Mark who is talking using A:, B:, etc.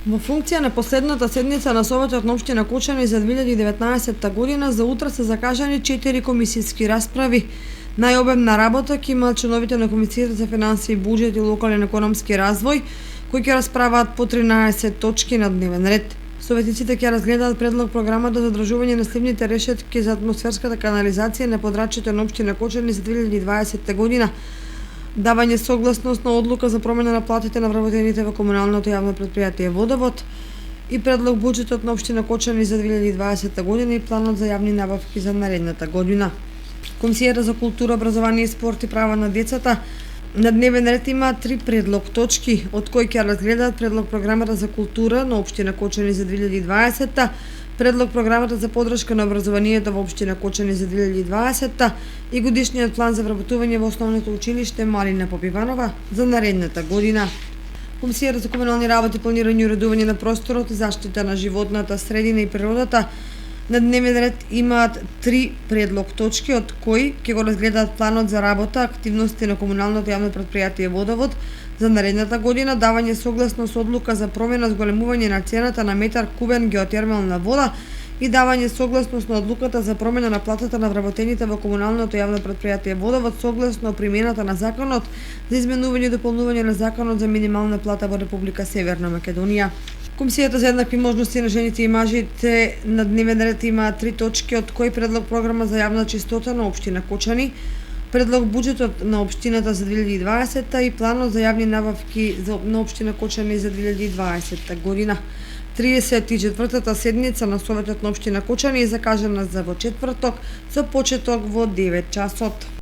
A: Во функција на последната седница на Советот на општина Кочани за 2019 година, за утре се закажани 4 комисиски расправи. Најобемна работа ќе имаат членовите на Комисијата за финансии, буџет и локален економски развој, кои ќе расправаат по 13 точки на дневен ред. Советниците ќе разгледаат предлог програмата за одржување на сливните решетки за атмосферската канализација на подрачјето на општина Кочани за 2020 година, давање согласност на одлука за промена на платите на вработените во комуналното јавно претпријатие Водовод и предлог буџетот на општина Кочани за 2020 година и планот за јавни набавки за наредната година. Комисијата за култура, образование и спорт и права на децата на дневен ред има 3 предлог точки, од кои ќе разгледаат предлог програмата за култура на општина Кочани за 2020, предлог програмата за поддршка на образованието во општина Кочани за 2020 и годишниот план за вработување во основното училиште Марина Попиванова за наредната година. Комисијата за комунални работи, планирање и уредување на просторот и заштита на животната средина и природата на дневен ред имаат 3 предлог точки, од кои ќе го разгледаат планот за работа, активности на комуналното јавно претпријатие Водовод за наредната година, давање согласност одлука за промена зголемување на цената на метар кубен геотермална вода и давање согласност на одлуката за промена на платата на вработените во комуналното јавно претпријатие Водовод согласно примената на законот за изменување и дополнување на законот за минимална плата во Република Северна Македонија. Комисијата за еднакви можности на жените и мажите на дневен ред има 3 точки, од кои предлог програма за јавна чистота на општина Кочани, предлог буџетот на општината за 2020 и планот за јавни набавки на општина Кочани за 2020 година. 34-та седница на Советот на општина Кочани е закажана за во четврток со почеток во 9 часот.